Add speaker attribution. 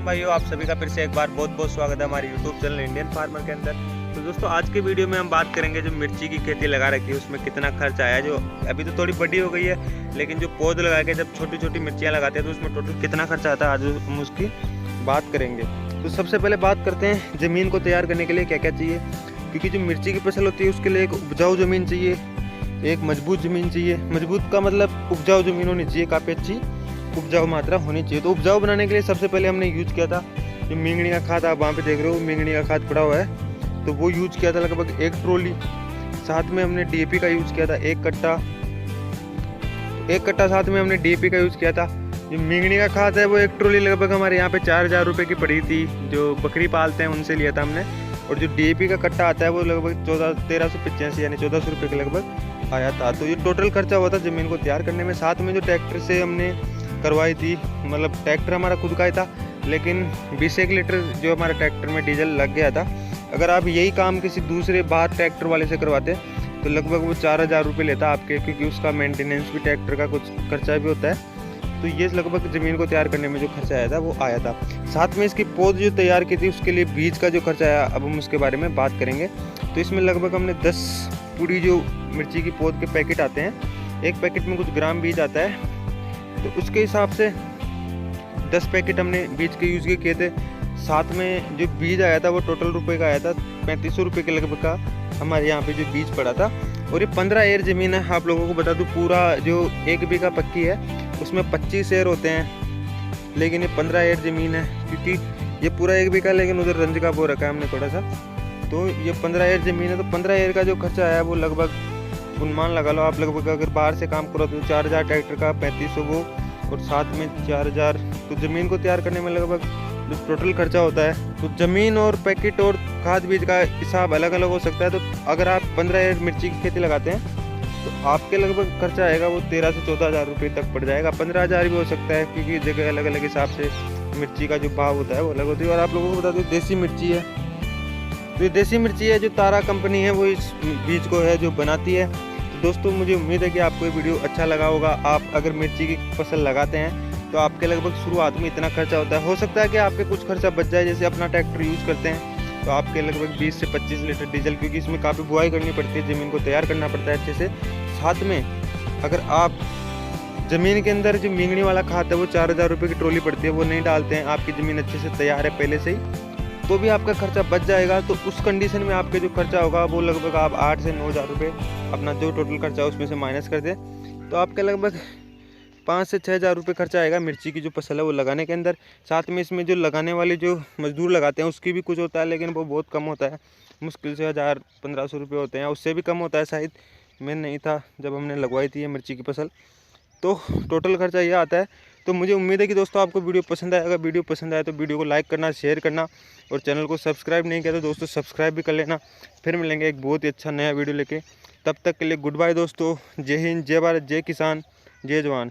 Speaker 1: किसान भाइयों, आप सभी का फिर से एक बार बहुत बहुत स्वागत है हमारे YouTube चैनल इंडियन फार्मर के अंदर। तो दोस्तों, आज के वीडियो में हम बात करेंगे जो मिर्ची की खेती लगा रखी है उसमें कितना खर्च आया। जो अभी तो थोड़ी बड़ी हो गई है, लेकिन जो पौध लगा के जब छोटी छोटी मिर्चियाँ लगाते हैं तो उसमें टोटल कितना खर्चा आता है, आज हम उसकी बात करेंगे। तो सबसे पहले बात करते हैं ज़मीन को तैयार करने के लिए क्या क्या चाहिए। क्योंकि जो मिर्ची की फसल होती है उसके लिए एक उपजाऊ ज़मीन चाहिए, एक मजबूत ज़मीन चाहिए। मजबूत का मतलब उपजाऊ ज़मीन होनी चाहिए, काफ़ी अच्छी उपजाऊ मात्रा होनी चाहिए। तो उपजाऊ बनाने के लिए सबसे पहले हमने यूज किया था जो मिंगनी का खाद, आप वहाँ पे देख रहे हो मिंगनी का खाद पड़ा हुआ है, तो वो यूज किया था लगभग 1 ट्रॉली। साथ में हमने डीएपी का यूज किया था 1 कट्टा। साथ में हमने डीएपी का यूज किया था। जो मिंगनी का खाद है वो 1 ट्रॉली लगभग हमारे यहाँ पे 4000 रुपये की पड़ी थी, जो बकरी पालते हैं उनसे लिया था हमने। और जो डीएपी का कट्टा आता है वो लगभग 1385 यानी 1400 रुपये के लगभग आया था। तो ये टोटल खर्चा हुआ था ज़मीन को तैयार करने में। साथ में जो ट्रैक्टर से हमने करवाई थी, मतलब ट्रैक्टर हमारा खुद का ही था, लेकिन 20 लीटर जो हमारा ट्रैक्टर में डीजल लग गया था। अगर आप यही काम किसी दूसरे बाहर ट्रैक्टर वाले से करवाते तो लगभग वो 4000 रुपये लेता आपके, क्योंकि उसका मेंटेनेंस भी ट्रैक्टर का कुछ खर्चा भी होता है। तो ये लगभग ज़मीन को तैयार करने में जो खर्चा आया था वो आया था। साथ में इसकी पौध जो तैयार की थी उसके लिए बीज का जो खर्चा आया, अब हम उसके बारे में बात करेंगे। तो इसमें लगभग हमने 10 पूरी जो मिर्ची की पौध के पैकेट आते हैं, एक पैकेट में कुछ ग्राम बीज आता है, तो उसके हिसाब से 10 पैकेट हमने बीज के यूज़ किए थे। साथ में जो बीज आया था वो टोटल रुपए का आया था 3500 रुपये के लगभग का हमारे यहाँ पे जो बीज पड़ा था। और ये 15 एयर ज़मीन है, आप लोगों को बता दूँ। पूरा जो 1 बीघा पक्की है उसमें 25 एयर होते हैं, लेकिन ये 15 एयर ज़मीन है, क्योंकि ये पूरा 1 बीघा, लेकिन उधर रंज का बो रखा है हमने थोड़ा सा। तो ये 15 एयर ज़मीन है, तो 15 एयर का जो खर्चा आया वो लगभग अनुमान लगा लो आप, लगभग अगर बाहर से काम करो तो 4000 ट्रैक्टर का, 3500 वो, और साथ में 4000। तो ज़मीन को तैयार करने में लगभग जो टोटल खर्चा होता है, तो ज़मीन और पैकेट और खाद बीज का हिसाब अलग अलग हो सकता है। तो अगर आप 15 एयर मिर्ची की खेती लगाते हैं तो आपके लगभग खर्चा आएगा वो 13 से 14 रुपये तक पड़ जाएगा। 15,000 भी हो सकता है, क्योंकि जगह अलग अलग हिसाब से मिर्ची का जो भाव होता है वो अलग होती है। और आप लोगों को बता दूँ देसी मिर्ची है, तो ये देसी मिर्ची है जो तारा कंपनी है वो इस बीज को है जो बनाती है। तो दोस्तों, मुझे उम्मीद है कि आपको ये वीडियो अच्छा लगा होगा। आप अगर मिर्ची की फसल लगाते हैं तो आपके लगभग शुरुआत में इतना खर्चा होता है। हो सकता है कि आपके कुछ खर्चा बच जाए, जैसे अपना ट्रैक्टर यूज़ करते हैं तो आपके लगभग 20 से 25 लीटर डीजल, क्योंकि इसमें काफ़ी बुआई करनी पड़ती है, ज़मीन को तैयार करना पड़ता है अच्छे से। साथ में अगर आप ज़मीन के अंदर जो मिंगनी वाला खाद है वो 4000 रुपये की ट्रॉली पड़ती है, वो नहीं डालते हैं, आपकी ज़मीन अच्छे से तैयार है पहले से ही, तो भी आपका खर्चा बच जाएगा। तो उस कंडीशन में आपके जो खर्चा होगा वो लगभग आप 8 से 9000 रुपये अपना जो टोटल खर्चा है उसमें से माइनस कर दें, तो आपके लगभग 5 से 6000 रुपये खर्चा आएगा मिर्ची की जो फसल है वो लगाने के अंदर। साथ में इसमें जो लगाने वाले जो मजदूर लगाते हैं उसकी भी कुछ होता है, लेकिन वो बहुत कम होता है, मुश्किल से 1000-1500 रुपये होते हैं, उससे भी कम होता है शायद। मैं नहीं था जब हमने लगवाई थी ये मिर्ची की फसल, तो टोटल खर्चा ये आता है। तो मुझे उम्मीद है कि दोस्तों आपको वीडियो पसंद आए। अगर वीडियो पसंद आए तो वीडियो को लाइक करना, शेयर करना, और चैनल को सब्सक्राइब नहीं किया तो दोस्तों सब्सक्राइब भी कर लेना। फिर मिलेंगे एक बहुत ही अच्छा नया वीडियो लेके, तब तक के लिए गुड बाय दोस्तों। जय हिंद, जय भारत, जय किसान, जय जवान।